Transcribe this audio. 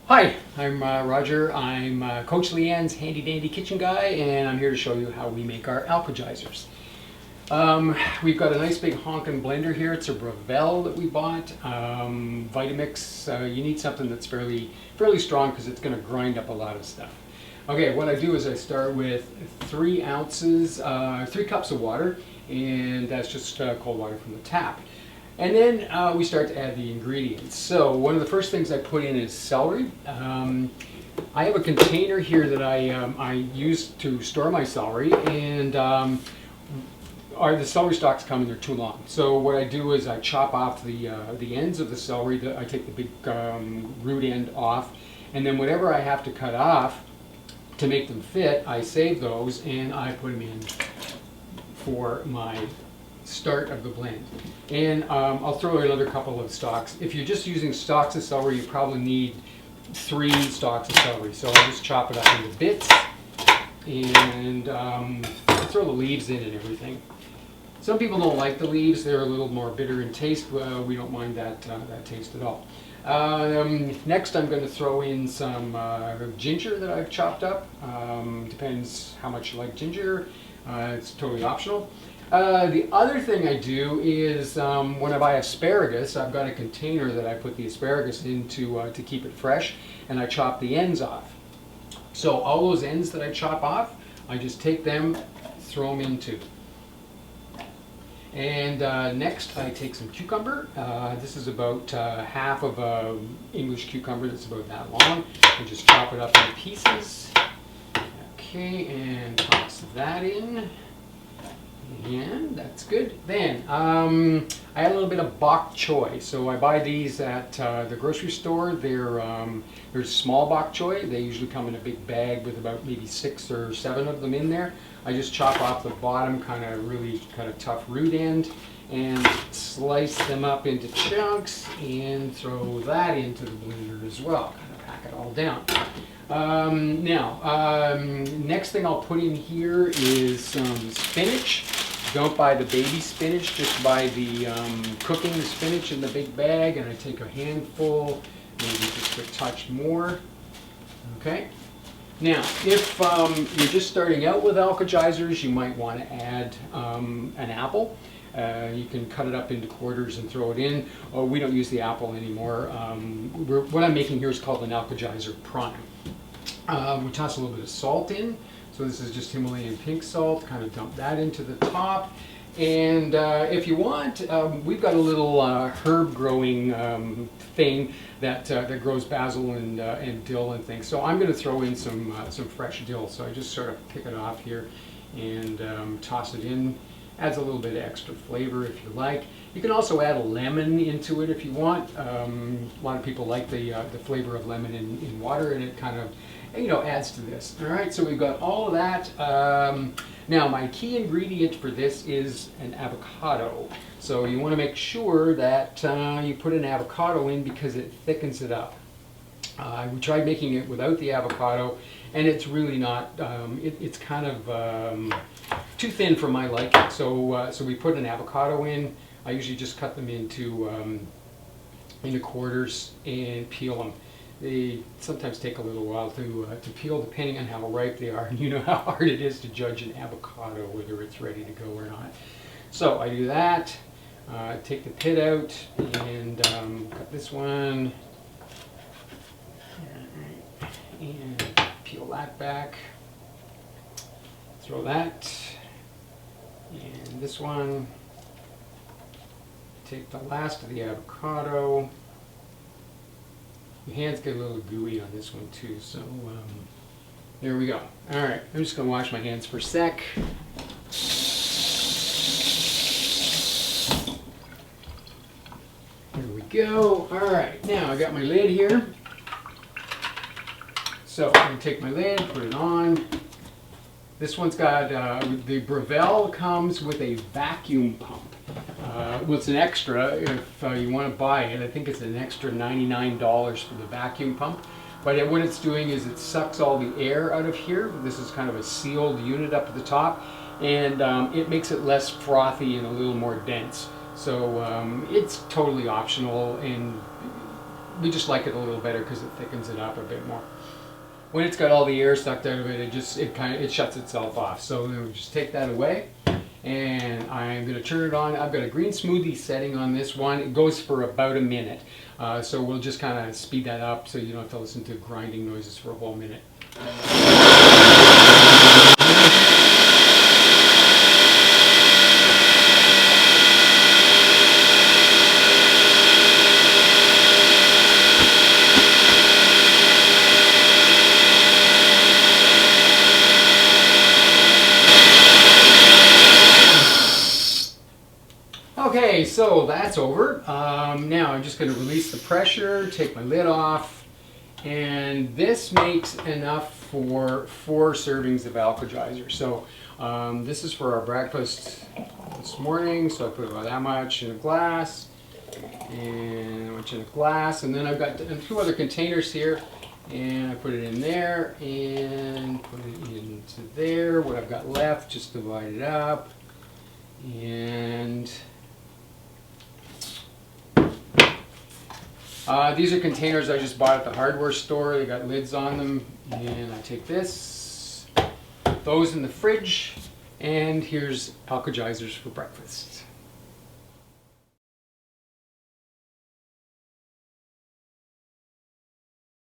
Hi, I'm Roger. I'm Coach Leanne's handy dandy kitchen guy, and I'm here to show you how we make our Alkagizers. We've got a nice big honkin' blender here. It's a Breville that we bought. Vitamix. You need something that's fairly strong because it's going to grind up a lot of stuff. Okay, what I do is I start with 3 cups of water, and that's just cold water from the tap. And then we start to add the ingredients. So one of the first things I put in is celery. I have a container here that I use to store my celery, and the celery stalks come and they're too long. So what I do is I chop off the ends of the celery. I take the big root end off, and then whatever I have to cut off to make them fit, I save those and I put them in for my start of the blend. And I'll throw in another couple of stalks. If you're just using stalks of celery, you probably need 3 stalks of celery. So I'll just chop it up into bits and throw the leaves in and everything. Some people don't like the leaves. They're a little more bitter in taste. We don't mind that taste at all. Next I'm going to throw in some ginger that I've chopped up. Depends how much you like ginger. It's totally optional. The other thing I do is when I buy asparagus, I've got a container that I put the asparagus into to keep it fresh, and I chop the ends off. So all those ends that I chop off, I just take them, throw them into. And next I take some cucumber. This is about half of an English cucumber that's about that long. I just chop it up in pieces. Okay, and toss that in. And that's good. Then I add a little bit of bok choy. So I buy these at the grocery store. They're small bok choy. They usually come in a big bag with about maybe 6 or 7 of them in there. I just chop off the bottom, kind of tough root end, and slice them up into chunks and throw that into the blender as well. Kind of pack it all down. Next thing I'll put in here is some spinach. Don't buy the baby spinach, just buy the cooking spinach in the big bag, and I take a handful, maybe just a touch more. Okay. Now, if you're just starting out with Alkagizers, you might want to add an apple. You can cut it up into quarters and throw it in. Oh, we don't use the apple anymore. What I'm making here is called an Alkagizer prime. We toss a little bit of salt in. So this is just Himalayan pink salt. Kind of dump that into the top. And if you want, we've got a little herb growing thing that grows basil and dill and things. So I'm going to throw in some fresh dill. So I just sort of pick it off here and toss it in. Adds a little bit of extra flavor if you like. You can also add a lemon into it if you want. A lot of people like the flavor of lemon in water, and it kind of adds to this. All right, so we've got all of that. Now my key ingredient for this is an avocado. So you want to make sure that you put an avocado in because it thickens it up. We tried making it without the avocado, and it's really not. It's kind of too thin for my liking. So we put an avocado in. I usually just cut them into quarters and peel them. They sometimes take a little while to peel depending on how ripe they are. And you know how hard it is to judge an avocado, whether it's ready to go or not. So I do that, take the pit out, and cut this one, and peel that back, throw that, and this one, take the last of the avocado. Your hands get a little gooey on this one too, so there we go. All right, I'm just going to wash my hands for a sec. There we go. All right, now I got my lid here. So I'm going to take my lid, put it on. This one's got, the Breville comes with a vacuum pump. Well, it's an extra if you want to buy it. I think it's an extra $99 for the vacuum pump. But what it's doing is it sucks all the air out of here. This is kind of a sealed unit up at the top, and it makes it less frothy and a little more dense. So it's totally optional, and we just like it a little better because it thickens it up a bit more. When it's got all the air sucked out of it, it shuts itself off. So then we just take that away, and I'm going to turn it on. I've got a green smoothie setting on this one. It goes for about a minute, so we'll just kind of speed that up so you don't have to listen to grinding noises for a whole minute. Okay, so that's over. Now I'm just going to release the pressure, take my lid off, and this makes enough for 4 servings of Alkagizer. So this is for our breakfast this morning, so I put about that much in a glass, and that much in a glass, and then I've got 2 other containers here, and I put it in there, and put it into there. What I've got left, just divide it up, and these are containers I just bought at the hardware store. They got lids on them, and I take this, put those in the fridge, and here's Alkagizers for breakfast.